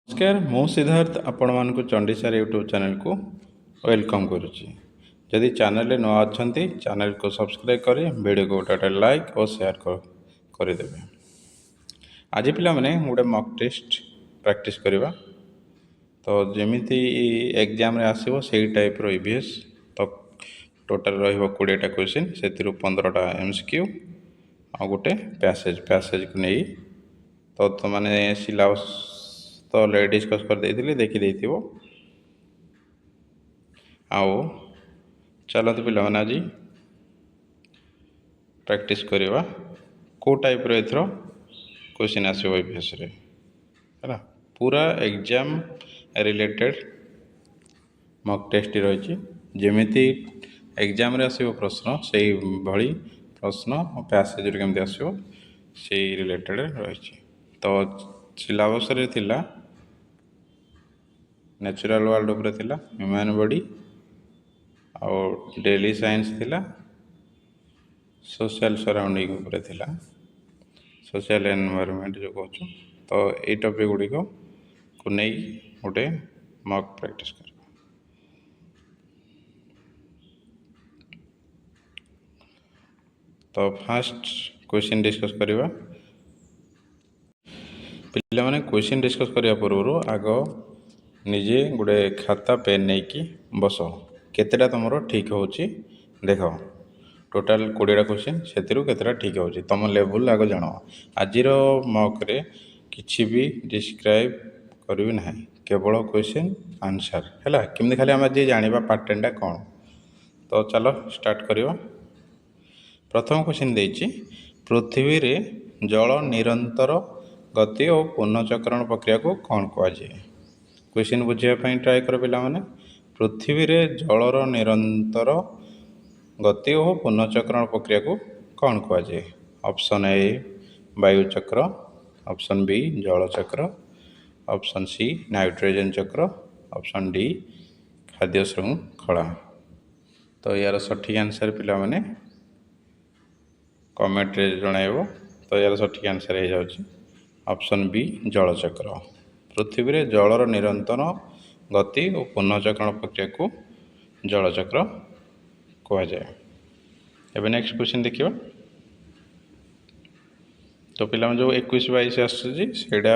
नमस्कार मु सिद्धार्थ आपण मानक चंडीसार यूट्यूब चैनल को वेलकम करुच्ची। जदि चैनल नुआ अच्छा चैनल को सब्सक्राइब करें वीडियो को गोटे लाइक और शेयर करदे। आज पिला माने गोटे मॉक टेस्ट प्रैक्टिस करवा। तो जमीती एग्जाम रे आसीबो सेही टाइप रो ईवीएस। तो टोटल रहिबो 20टा क्वेश्चन से 15टा एमसीक्यू आ गोटे पैसेज को नहीं। तो माने सिलेबस तो ऑलरेडी डिस्कस कर देइथिले देखि देइथिबो। आओ चलत पिला माने आज प्रैक्टिस करवा को टाइप रो एथरो क्वेश्चन आसीबो ईवीएस रे हैला। पूरा एग्जाम रिलेटेड मॉक टेस्ट रही। जमीती एग्जाम रे आसीबो प्रश्न सेही भली प्रश्न और पैसेज रे केमती आसीबो सेही रिलेटेड रही। तो सिलेबस रे थिला नेचुरल वर्ल्ड उपरे थिला, ह्यूमन बॉडी और डेली साइंस थिला, सोशल सराउंडिंग उपरे थिला, सोशल एनवायरनमेंट जो कहूँ। तो ये टॉपिक गुड़ी को नहीं गोटे मॉक प्रैक्टिस कर। तो फास्ट क्वेश्चन डिस्कस करवा। पिला माने क्वेश्चन डिस्कस करने पूर्व आग निजे गोटे खाता पेन नहीं कि बस केतेटा तुम ठीक हो देख। टोटाल 20टा क्वेश्चन से केतेटा ठीक हो तुम लेवल आग जान। आज मॉक रे किसी भी डिस्क्राइब करी ना, केवल क्वेश्चन आंसर है केमती खाली आम जी जाना पैटर्न कौन। तो चलो स्टार्ट करवा। प्रथम क्वेश्चन देछि पृथ्वी रे जल निरंतर गति और पुनःचक्रण प्रक्रिया को कौन कहुए। क्वेश्चन बुझापी ट्राए कर पिला माने। पृथ्वी रे जलर निरंतर गति और पुनःचक्रण प्रक्रिया को कौन कहुए। ऑप्शन ए वायुचक्र, ऑप्शन बी जल चक्र, ऑप्शन सी नाइट्रोजन चक्र, ऑप्शन डी खाद्य श्रृंखला। तो यार सठिक आंसर पिला माने कमेंट रे जणाइबो। तो यार सठिक आंसर हो जाउछि ऑप्शन बी जल चक्र। पृथ्वी रे जलर निरंतर गति और पुनःचक्रण प्रक्रिया को जल चक्र कहा जाए। एबे नेक्स्ट क्वेश्चन देखिबा। तो पिला जो 21-22 आसुची सेडा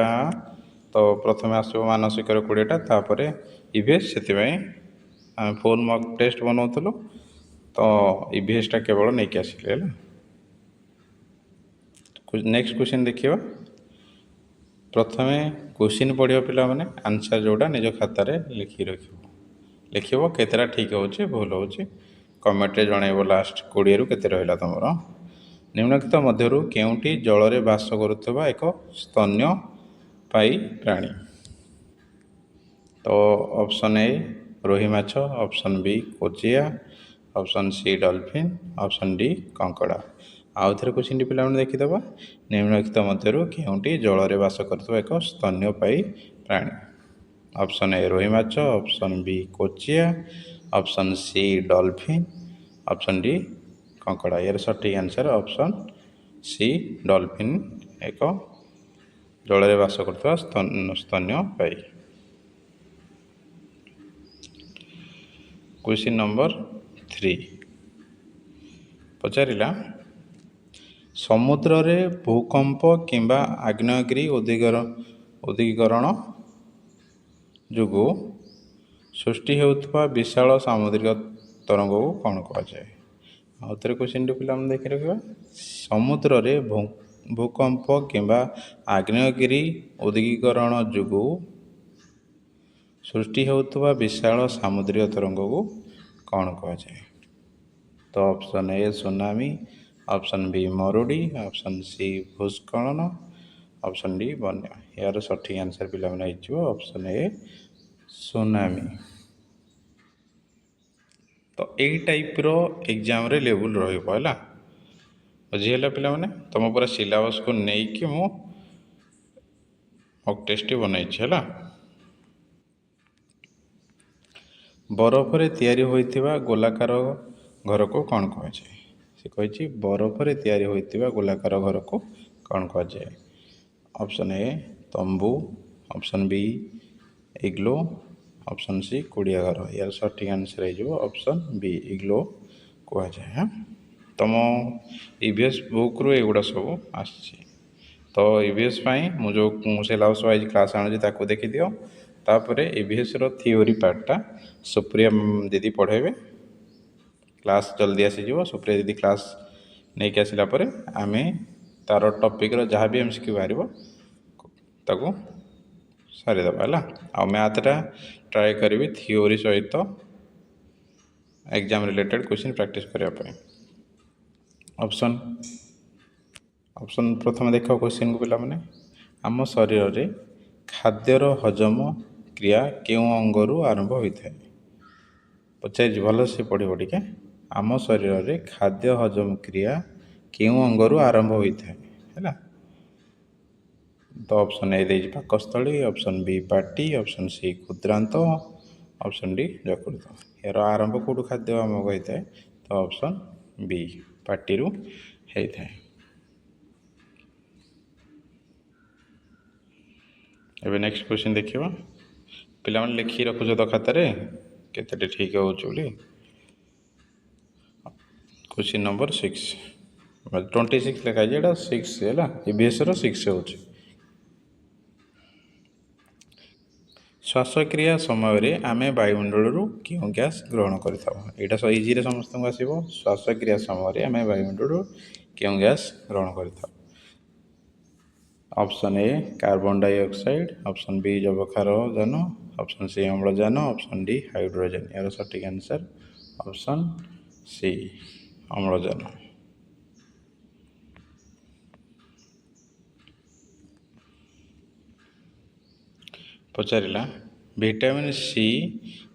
तो प्रथम आसो मानसिक 20टा तापर ईवीएस से फुल मॉक टेस्ट बनाउथलो। तो ईवीएस टा केवल नहीं कि आसिले है। नेक्स्ट क्वेश्चन देखिबा। प्रथमे क्वेश्चन पढ़ियो पिला माने आंसर जोड़ा निज खातार लिखिबो केतेटा ठीक होछि भूल होछि कमेंट रे जणाइबो। लास्ट 20 रु केते रहला तमरो। निम्नलिखित मध्यरु केउंटी जल रे वास करुथबा एक स्तन्यपायी प्राणी। तो ऑप्शन ए रोही माछ, ऑप्शन बी कोचिया, option C dolphin, option D कंकड़ा। आउ थे क्वेश्चन पिला देखीदबा। निम्नलिखित मध्यरु केउंटी जल रे वास करुथबा एक स्तन्यपायी प्राणी। ऑप्शन ए रोही माछ, ऑप्शन बी कोचिया, option C dolphin, option D कंकड़ा। यार सठिक आंसर ऑप्शन सी डॉल्फिन एक जल रे वास करथबा स्तन्यपायी। क्वेश्चन नंबर 3 पचारिला समुद्र रे भूकंप किंबा आग्नेयगिरी उद्गीकरण जोगु सृष्टि होउथबा विशाल सामुद्रिक तरंग को कौन कहा जाए। आउथरे क्वेश्चन पिला देखि रखिबा। समुद्र रे भूकंप किंबा आग्नेयगिरी उद्गीकरण जोगु सृष्टि होउथबा विशाल सामुद्रिक तरंग को कौन कहा जाए। तो option A tsunami, option B मरुड़ी, ऑप्शन सी भूस्खलन, ऑप्शन डी बन्या। यार सठिक आंसर पिला माने हिजो ऑप्शन ए सुनामी। तो यही टाइप रो एग्जाम रे लेवल रहिबो हैला। बुझिला पिला माने तुम पूरा सिलेबस को नहीं कि मु मॉक टेस्ट बनाई हैला। बरफ रे तैयारी होइथिबा गोलाकार घर को कौन कहा जाए। से कहिछि बरफ रे तैयारी होइथिबा गोलाकार घर को कौन कहा जाए। ऑप्शन ए तंबू, option B igloo, option C कुड़िया घर। यार सठिक आंसर हो ऑप्शन बी इग्लो कह जाए। तुम ईवीएस बुक रु एगुड़ा सब आसी तो ईवीएस मु जो सिलेबस वाइज क्लास आनुची ताकू देखी दियो। तापर ईवीएस रो थियोरी पार्टा सुप्रिया दीदी पढ़ेबे। क्लास जल्दी आसीज सुप्रिया दीदी क्लास नहीं कि आसला आम तार टॉपिक रो जहाँ भी एमसीक्यू बाहर ताकू सारीदेवा है। आ मैथटा ट्राए करी थियोरी सहित एग्जाम रिलेटेड क्वेश्चन प्रैक्टिस करने। ऑप्शन ऑप्शन प्रथम देख क्वेश्चन को पिला माने आम शरीर में खाद्यर हजम क्रिया क्यों अंगरू आरंभ होता है। पचार भल से पढ़ो टे आम शरीर में खाद्य हजम क्रिया क्यों अंगरू आरंभ होता है। तो ऑप्शन ए दे पाकस्थली, ऑप्शन बी पार्टी, ऑप्शन सी क्षुद्रांत, ऑप्शन डी यकृत। यार आरंभ कौटू खाद्य आमक होता है तो ऑप्शन बी पार्टी रु होता है। एबे नेक्स्ट क्वेश्चन देखिबा पिला मन लिखि रखुछ तो खातारे केते ठीक हो बोली। क्वेश्चन नंबर 6 26 लिखा है 6 है ईवीएस रो 6 हो। श्वासक्रिया समय आम वायुमंडल क्यों गैस ग्रहण कर इजी समस्त को आसो। श्वासक्रिया समय आम वायुमंडल क्यों गैस ग्रहण कर। Option A carbon dioxide, option B जबक्षारजान, ऑप्शन सी अम्लजान, ऑप्शन डी हाइड्रोजन। यार सठिक आंसर ऑप्शन सी अम्लजान। पचारा विटामिन सी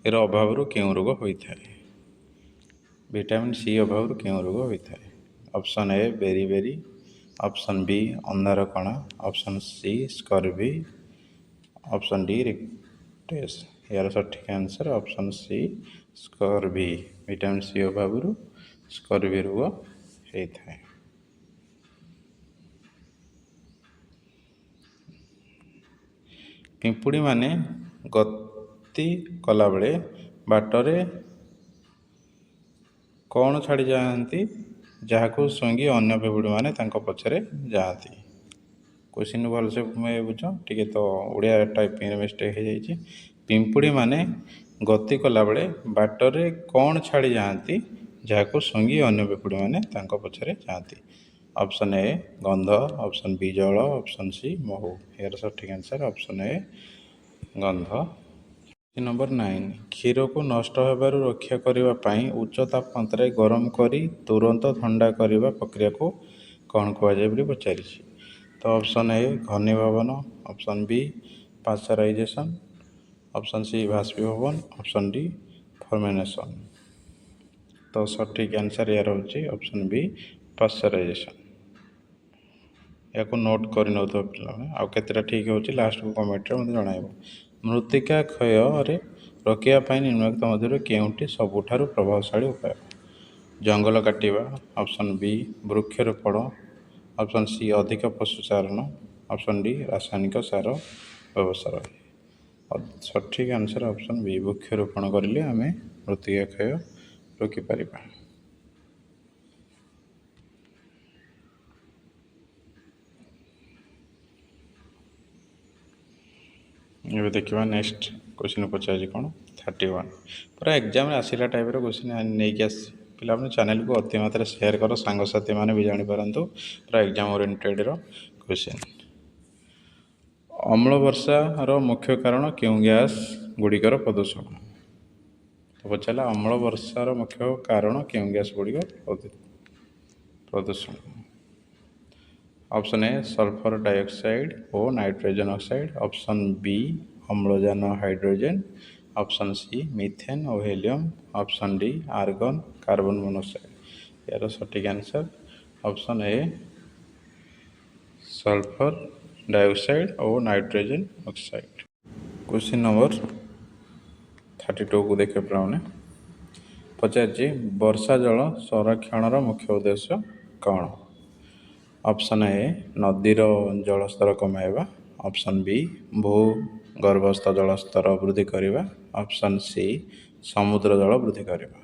रो अभाव क्यों रोग होता है। विटामिन सी अभाव क्यों रोग होता है। ऑप्शन ए बेरी, ऑप्शन बी अंधार कणा, option C scurvy, option D rickets. यार सठिक answer option C scurvy. Vitamin C अभाव स्कर्वी रोग होता है। पिंपुड़ी माने गति कला बेले बाटरे कौन छाड़ी जाती जहाँ सुंगी अन्य पिंपुड़ी माने पछरे जाती। क्वेश्चन भल से बुझ टे तो उड़िया टाइपिंग मिस्टेक हो जाए। पिंपुड़ी माने गति कला बेले बाटरे कौन छाड़ी जाती जहाँ सुंगी अन्य पिंपुड़ी माने पछरे जाती। ऑप्शन ए गंध, ऑप्शन बी जल, ऑप्शन सी महू। यार सठिक आंसर ऑप्शन ए गंध। नंबर 9 क्षीर को नष्ट होबार रक्षा करने उच्च तापमात्रा गरम करी तुरंत ठंडा करने प्रक्रिया को कौन कहुए पचारि। तो ऑप्शन ए घनीभवन, option B pasteurization, option C बाष्पीभवन, ऑप्शन डी फर्मेनेशन। तो सठिक आंसर यार हूँ ऑप्शन बी पाश्चराइजेशन। या नोट कर पे ठीक हो लास्ट को कमेंट रे मते जणाइबो। मृत्तिका क्षय रोकने निम्नलिखित मध्य केउंटी सबुठारु प्रभावशाली उपाय। जंगल काटिबा, ऑप्शन बी वृक्षरोपण, ऑप्शन सी अधिक पशुचारण, ऑप्शन डी रासायनिक सार व्यवसाय। सठिक आंसर ऑप्शन बी वृक्षरोपण करें आम मृत्तिका क्षय रोकीपर। ये देखा नेक्स्ट क्वेश्चन पचार कौन 31 पूरा एग्जाम आसला टाइप क्वेश्चन नहीं आस पिला चैनल को अति मात्रा शेयर कर सांगसाथी मैंने भी जानीपारतु पूरा एग्जाम ओरिएंटेड क्वेश्चन। अम्ल वर्षार मुख्य कारण क्यों गैस गुड़िकर प्रदूषण। तो पचारा अम्ल वर्षार मुख्य कारण क्यों गैस गुड़िक प्रदूषण। ऑप्शन ए सल्फर डाइऑक्साइड और नाइट्रोजन ऑक्साइड, ऑप्शन बी अम्लजान हाइड्रोजन, ऑप्शन सी मीथेन और helium, option D argon carbon monoxide. यार सठिक answer option A sulphur dioxide और नाइट्रोजन ऑक्साइड। क्वेश्चन नंबर 32 को देखे पाने पचार वर्षा जल संरक्षण मुख्य उद्देश्य कौन। ऑप्शन ए नदीर जलस्तर कमाइबा, ଅପସନ୍ ବି ଭୂଗର୍ଭସ୍ଥ ଜଳସ୍ତର ବୃଦ୍ଧି କରିବା, ଅପସନ୍ ସି ସମୁଦ୍ର ଜଳ ବୃଦ୍ଧି କରିବା,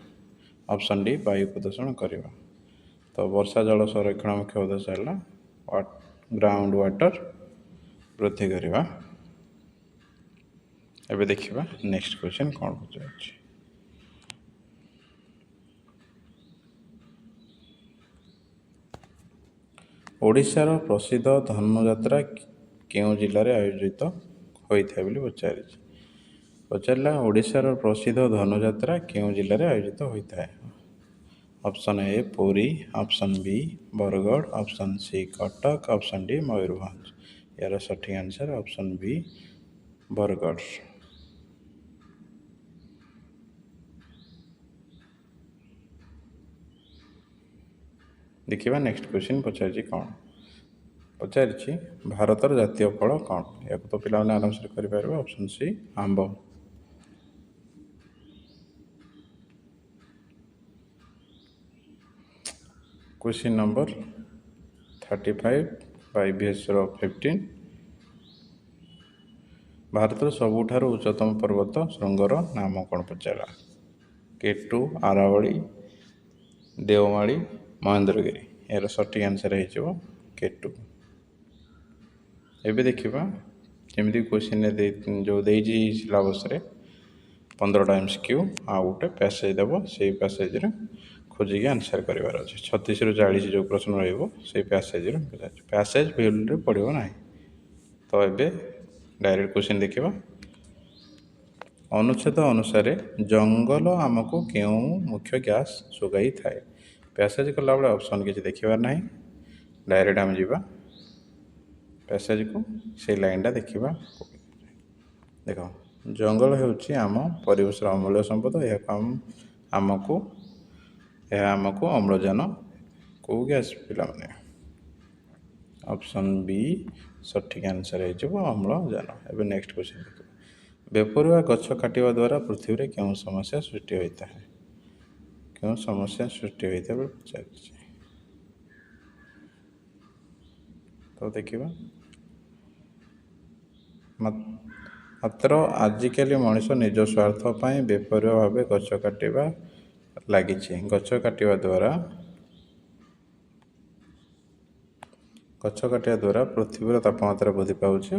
ଅପସନ୍ ଡି ବାୟୁ ପ୍ରଦୂଷଣ କରିବା। ତ ବର୍ଷା ଜଳ ସଂରକ୍ଷଣ ମୁଖ୍ୟ ଉଦ୍ଦେଶ୍ୟ ହେଲା ଗ୍ରାଉଣ୍ଡ ୱାଟର ବୃଦ୍ଧି କରିବା। ଏବେ ଦେଖିବା ନେକ୍ସଟ କ୍ୱେଶ୍ଚନ୍ କ'ଣ ପଚାରୁଛି। ଓଡ଼ିଶାର ପ୍ରସିଦ୍ଧ ଧନୁଯାତ୍ରା କେଉଁ ଜିଲ୍ଲାରେ ଆୟୋଜିତ ହୋଇଥାଏ ବୋଲି ପଚାରିଲା ଓଡ଼ିଶାର ପ୍ରସିଦ୍ଧ ଧନୁଯାତ୍ରା କେଉଁ ଜିଲ୍ଲାରେ ଆୟୋଜିତ ହୋଇଥାଏ? Option A Puri, option B Bargarh, option C Cuttack, option D Mayurbhanj. ଏହାର ସଠିକ୍ ଆନ୍ସର୍ ଅପସନ୍ ବି ବରଗଡ଼। ଦେଖିବା ନେକ୍ସଟ କ୍ୱେଶ୍ଚନ୍ ପଚାରିଛି ଭାରତର ଜାତୀୟ ଫଳ କ'ଣ? ଏହାକୁ ତ ପିଲାମାନେ ଆରାମସରେ କରିପାରିବେ। ଅପସନ୍ ସି ଆମ୍ବ। କ୍ୱେଶ୍ଚନ୍ ନମ୍ବର 35 IBSର 15 ଭାରତର ସବୁଠାରୁ ଉଚ୍ଚତମ ପର୍ବତ ଶୃଙ୍ଗର ନାମ କ'ଣ ପଚାରିଲା? କେଟୁ, ଆରାବଳୀ, ଦେଓମାଳି, ମହେନ୍ଦ୍ରଗିରି। ଏହାର ସଠିକ୍ ଆନ୍ସର୍ ହେଇଯିବ କେଟୁ। ଏବେ ଦେଖିବା ଯେମିତି କ୍ୱେଶ୍ଚନ୍ରେ ଯେଉଁ ଦେଇଛି ସିଲାବସ୍ରେ 15ଟା MCQ ଆଉ ଗୋଟେ ପ୍ୟାସେଜ୍ ଦେବ, ସେଇ ପ୍ୟାସେଜ୍ରେ ଖୋଜିକି ଆନ୍ସର୍ କରିବାର ଅଛି। 36ରୁ 40 ଯେଉଁ ପ୍ରଶ୍ନ ରହିବ ସେଇ ପ୍ୟାସେଜ୍ରେ ପ୍ୟାସେଜ୍ ଭୁଲରେ ପଡ଼ିବ ନାହିଁ। ତ ଏବେ ଡାଇରେକ୍ଟ କ୍ୱେଶ୍ଚନ୍ ଦେଖିବା। ଅନୁଚ୍ଛେଦ ଅନୁସାରେ ଜଙ୍ଗଲ ଆମକୁ କେଉଁ ମୁଖ୍ୟ ଗ୍ୟାସ୍ ଯୋଗାଇଥାଏ? ପ୍ୟାସେଜ୍ କଲାବେଳେ ଅପସନ୍ କିଛି ଦେଖିବାର ନାହିଁ, ଡାଇରେକ୍ଟ ଆମେ ଯିବା ପ୍ୟାସେଜ୍କୁ, ସେଇ ଲାଇନ୍ଟା ଦେଖିବା। ଦେଖ, ଜଙ୍ଗଲ ହେଉଛି ଆମ ପରିବେଶର ଅମୂଲ୍ୟ ସମ୍ପଦ। ଏହା ଆମକୁ ଅମ୍ଳଜାନ କେଉଁ ଗ୍ୟାସ୍ ପିଲାମାନେ? ଅପସନ୍ ବି ସଠିକ୍ ଆନ୍ସର୍ ହେଇଯିବ ଅମ୍ଳଜାନ। ଏବେ ନେକ୍ସଟ କ୍ୱେଶ୍ଚନ୍ ଦେଖିବା। ବେପରୁଆ ଗଛ କାଟିବା ଦ୍ୱାରା ପୃଥିବୀରେ କେଉଁ ସମସ୍ୟା ସୃଷ୍ଟି ହୋଇଥାଏ ବୋଲି ପଚାରିଛି। ତ ଦେଖିବା ମାତ୍ର ଆଜିକାଲି ମଣିଷ ନିଜ ସ୍ୱାର୍ଥ ପାଇଁ ବେପରୁଆ ଭାବେ ଗଛ କାଟିବା ଲାଗିଛି। ଗଛ କାଟିବା ଦ୍ୱାରା ପୃଥିବୀର ତାପମାତ୍ରା ବୃଦ୍ଧି ପାଉଛି,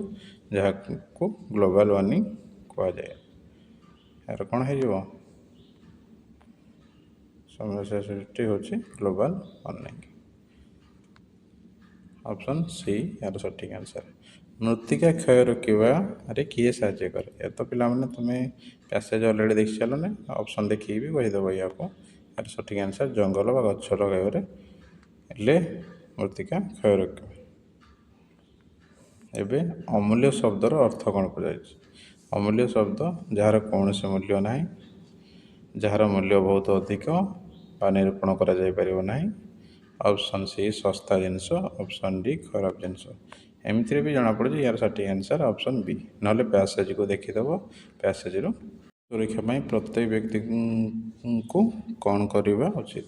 ଯାହାକୁ ଗ୍ଲୋବାଲ୍ ୱାର୍ମିଂ କୁହାଯାଏ। ଏହାର କ'ଣ ହେଇଯିବ? ସମସ୍ୟା ସୃଷ୍ଟି ହେଉଛି ଗ୍ଲୋବାଲ୍ ୱାର୍ମିଂ। ଅପସନ୍ ସି ଏହାର ସଠିକ୍ ଆନ୍ସର୍। ମୃତ୍ତିକା କ୍ଷୟ ରୋକିବାରେ କିଏ ସାହାଯ୍ୟ କରେ? ଏ ତ ପିଲାମାନେ ତୁମେ ପ୍ୟାସେଜ୍ ଅଲରେଡ଼ି ଦେଖି ସାରିଲଣି, ଅପସନ୍ ଦେଖିକି ବି କହିଦେବ ଏହାକୁ। ଏହାର ସଠିକ୍ ଆନ୍ସର୍ ଜଙ୍ଗଲ ବା ଗଛ ଲଗାଇବାରେ ହେଲେ ମୃତ୍ତିକା କ୍ଷୟ ରୋକିବ। ଏବେ ଅମୂଲ୍ୟ ଶବ୍ଦର ଅର୍ଥ କ'ଣ ପଚାରିଛି? ଅମୂଲ୍ୟ ଶବ୍ଦ ଯାହାର କୌଣସି ମୂଲ୍ୟ ନାହିଁ, ଯାହାର ମୂଲ୍ୟ ବହୁତ ଅଧିକ ବା ନିରୂପଣ କରାଯାଇପାରିବ ନାହିଁ। ଅପସନ୍ ସି ଶସ୍ତା ଜିନିଷ, ଅପସନ୍ ଡି ଖରାପ ଜିନିଷ। ଏମିତିରେ ବି ଜଣାପଡ଼ୁଛି ଏହାର ସଠିକ୍ ଆନ୍ସର୍ ଅପସନ୍ ବି। ନହେଲେ ପ୍ୟାସେଜ୍କୁ ଦେଖିଦେବ, ପ୍ୟାସେଜ୍ରୁ ସୁରକ୍ଷା ପାଇଁ ପ୍ରତ୍ୟେକ ବ୍ୟକ୍ତିଙ୍କୁ କ'ଣ କରିବା ଉଚିତ?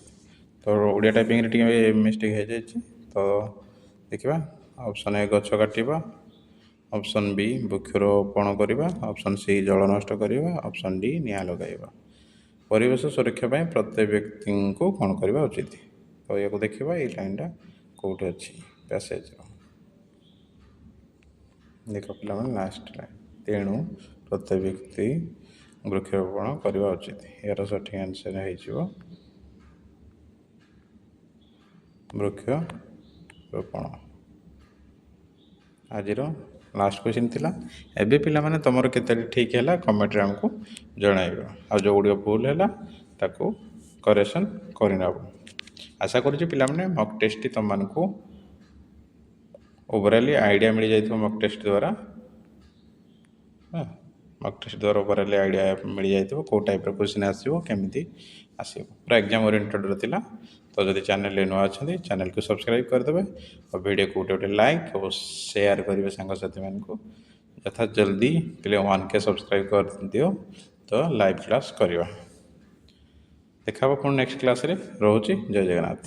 ତ ଓଡ଼ିଆ ଟାଇପିଂରେ ଟିକେ ମିଷ୍ଟେକ୍ ହେଇଯାଇଛି। ତ ଦେଖିବା ଅପସନ୍ ଏ ଗଛ କାଟିବା, ଅପସନ୍ ବି ବୃକ୍ଷରୋପଣ କରିବା, ଅପସନ୍ ସି ଜଳ ନଷ୍ଟ କରିବା, ଅପସନ୍ ଡି ନିଆଁ ଲଗାଇବା। ପରିବେଶ ସୁରକ୍ଷା ପାଇଁ ପ୍ରତ୍ୟେକ ବ୍ୟକ୍ତିଙ୍କୁ କ'ଣ କରିବା ଉଚିତ? ତ ଏହାକୁ ଦେଖିବା ଏଇ ଲାଇନ୍ଟା କେଉଁଠି ଅଛି ପ୍ୟାସେଜ୍ର। ଦେଖ ପିଲାମାନେ ଲାଷ୍ଟ ଲାଇନ୍, ତେଣୁ ପ୍ରତ୍ୟେକ ବ୍ୟକ୍ତି ବୃକ୍ଷରୋପଣ କରିବା ଉଚିତ। ଏହାର ସଠିକ୍ ଆନ୍ସର୍ ହେଇଯିବ ବୃକ୍ଷରୋପଣ। ଆଜିର ଲାଷ୍ଟ କ୍ୱେଶ୍ଚନ୍ ଥିଲା। ଏବେ ପିଲାମାନେ ତୁମର କେତେଟା ଠିକ୍ ହେଲା କମେଣ୍ଟରେ ଆମକୁ ଜଣାଇବ, ଆଉ ଯେଉଁଗୁଡ଼ିକ ଭୁଲ ହେଲା ତାକୁ କରେକ୍ସନ୍ କରିନେବ। ଆଶା କରୁଛି ପିଲାମାନେ ମକ୍ ଟେଷ୍ଟଟି ତୁମମାନଙ୍କୁ ଓଭରାଲି ଆଇଡ଼ିଆ ମିଳିଯାଇଥିବ ମକ୍ ଟେଷ୍ଟ ଦ୍ୱାରା। ମକ୍ ଟେଷ୍ଟ ଦ୍ୱାରା ଓଭରାଲି ଆଇଡ଼ିଆ ମିଳିଯାଇଥିବ କେଉଁ ଟାଇପ୍ର କ୍ୱେଶ୍ଚନ୍ ଆସିବ, କେମିତି ଆସିବ। ପୁରା ଏକ୍ଜାମ୍ ଓରିଏଣ୍ଟେଡ଼୍ର ଥିଲା। ତ ଯଦି ଚ୍ୟାନେଲରେ ନୂଆ ଅଛନ୍ତି ଚ୍ୟାନେଲକୁ ସବସ୍କ୍ରାଇବ୍ କରିଦେବେ, ଆଉ ଭିଡ଼ିଓକୁ ଗୋଟେ ଲାଇକ୍ ଓ ସେୟାର କରିବେ ସାଙ୍ଗସାଥିମାନଙ୍କୁ। ଯଥା ଜଲ୍ଦି ପିଲେ 1K ସବସ୍କ୍ରାଇବ୍ କରିଦିଅ, ତ ଲାଇଭ୍ କ୍ଲାସ୍ କରିବା। ଦେଖା ହେବ ପୁଣି ନେକ୍ସଟ କ୍ଲାସ୍ରେ। ରହୁଛି, ଜୟ ଜଗନ୍ନାଥ।